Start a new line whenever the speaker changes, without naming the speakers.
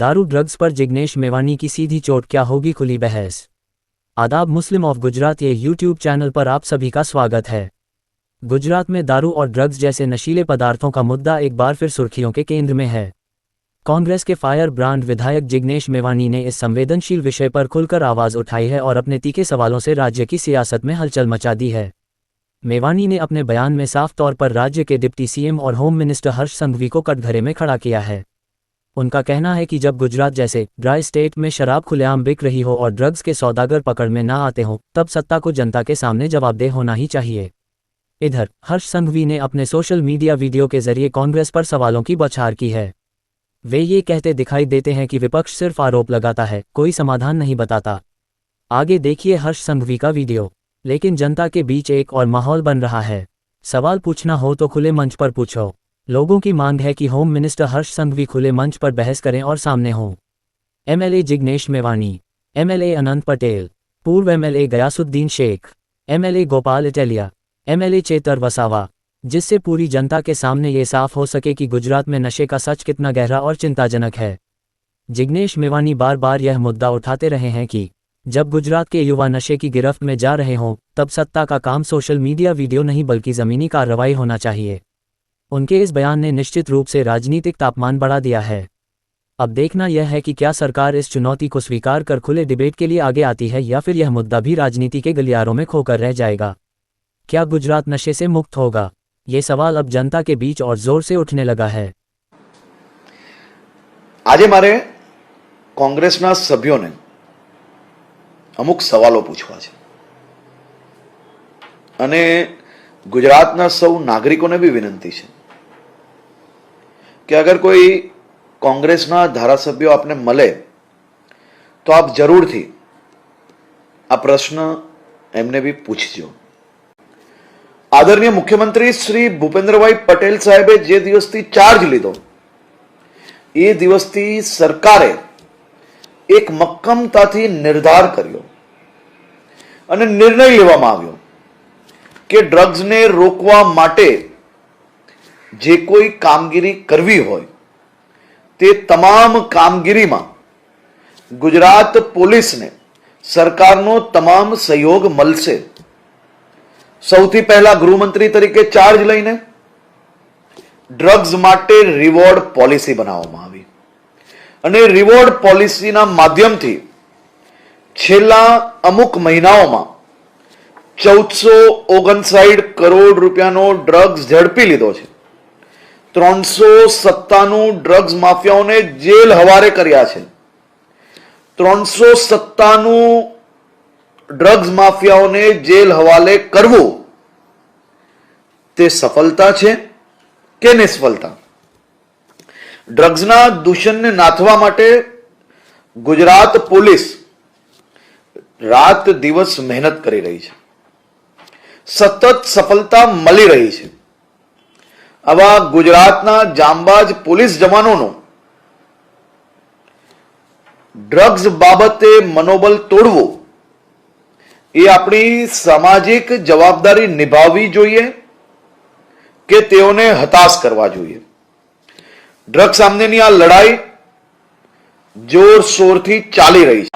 दारू ड्रग्स पर जिग्नेश मेवानी की सीधी चोट, क्या होगी खुली बहस। आदाब, मुस्लिम ऑफ गुजरात ये यूट्यूब चैनल पर आप सभी का स्वागत है। गुजरात में दारू और ड्रग्स जैसे नशीले पदार्थों का मुद्दा एक बार फिर सुर्खियों के केंद्र में है। कांग्रेस के फायर ब्रांड विधायक जिग्नेश मेवानी ने इस संवेदनशील विषय पर खुलकर आवाज उठाई है और अपने तीखे सवालों से राज्य की सियासत में हलचल मचा दी है। मेवानी ने अपने बयान में साफ तौर पर राज्य के डिप्टी सीएम और होम मिनिस्टर हर्ष संघवी को कटघरे में खड़ा किया है। उनका कहना है कि जब गुजरात जैसे ड्राई स्टेट में शराब खुलेआम बिक रही हो और ड्रग्स के सौदागर पकड़ में ना आते हों, तब सत्ता को जनता के सामने जवाबदेह होना ही चाहिए। इधर हर्ष संघवी ने अपने सोशल मीडिया वीडियो के जरिए कांग्रेस पर सवालों की बौछार की है। वे ये कहते दिखाई देते हैं कि विपक्ष सिर्फ आरोप लगाता है, कोई समाधान नहीं बताता। आगे देखिए हर्ष संघवी का वीडियो। लेकिन जनता के बीच एक और माहौल बन रहा है। सवाल पूछना हो तो खुले मंच पर पूछो। लोगों की मांग है कि होम मिनिस्टर हर्ष संघवी खुले मंच पर बहस करें और सामने हों। एमएलए जिग्नेश मेवानी, एमएलए अनंत पटेल, पूर्व MLA Gyasuddin Sheikh, MLA Gopal Italia, MLA Chaitar Vasava, जिससे पूरी जनता के सामने ये साफ हो सके कि गुजरात में नशे का सच कितना गहरा और चिंताजनक है। जिग्नेश मेवानी बार बार यह मुद्दा उठाते रहे हैं कि जब गुजरात के युवा नशे की गिरफ्त में जा रहे हों, तब सत्ता का काम सोशल मीडिया वीडियो नहीं बल्कि ज़मीनी कार्रवाई होना चाहिए। उनके इस बयान ने निश्चित रूप से राजनीतिक तापमान बढ़ा दिया है। अब देखना यह है कि क्या सरकार इस चुनौती को स्वीकार कर खुले डिबेट के लिए आगे आती है या फिर यह मुद्दा भी राजनीति के गलियारों में खोकर रह जाएगा। क्या गुजरात नशे से मुक्त होगा? ये सवाल अब जनता के बीच और जोर से उठने लगा है।
આજે મારે કોંગ્રેસના સભ્યોને અમુક સવાલો પૂછવા છે અને ગુજરાતના સૌ નાગરિકોને બી વિનંતી છે કે અગર કોઈ કોંગ્રેસના ધારાસભ્યો આપને મળે તો આપ જરૂરથી આ પ્રશ્ન એમને બી પૂછજો। આદરણીય મુખ્યમંત્રી શ્રી ભૂપેન્દ્રભાઈ પટેલ સાહેબે જે દિવસથી ચાર્જ લીધો એ દિવસથી સરકારે એક મક્કમતાથી નિર્ધાર કર્યો અને નિર્ણય લેવામાં આવ્યો કે ડ્રગ્સને રોકવા માટે જે કોઈ કામગીરી કરવી હોય તે તમામ કામગીરીમાં ગુજરાત પોલીસને સરકારનો તમામ સહયોગ મળશે। સૌથી પહેલા ગૃહમંત્રી તરીકે ચાર્જ લઈને ડ્રગ્સ માટે રિવોર્ડ પોલિસી બનાવવામાં આવી અને રિવોર્ડ પોલિસીના માધ્યમથી છેલ્લા અમુક મહિનાઓમાં 1459 કરોડ રૂપિયાનો ડ્રગ્સ ઝડપી લીધો છે। 397 ડ્રગ્સ માફિયાઓને જેલ હવાલે કર્યા છે। 397 ડ્રગ્સ માફિયાઓને જેલ હવાલે કરવું તે સફળતા છે કે નિષ્ફળતા? ડ્રગ્સના દૂષણને નાથવા માટે ગુજરાત પોલીસ રાત દિવસ મહેનત કરી રહી છે, સતત સફળતા મળી રહી છે। આવા ગુજરાતના જાંબાજ પોલીસ જવાનોનો ડ્રગ્સ બાબતે મનોબળ તોડવું એ આપણી સામાજિક જવાબદારી નિભાવવી જોઈએ કે તેઓને હતાશ કરવા જોઈએ। ડ્રગ્સ સામેની આ લડાઈ જોરશોરથી ચાલી રહી છે।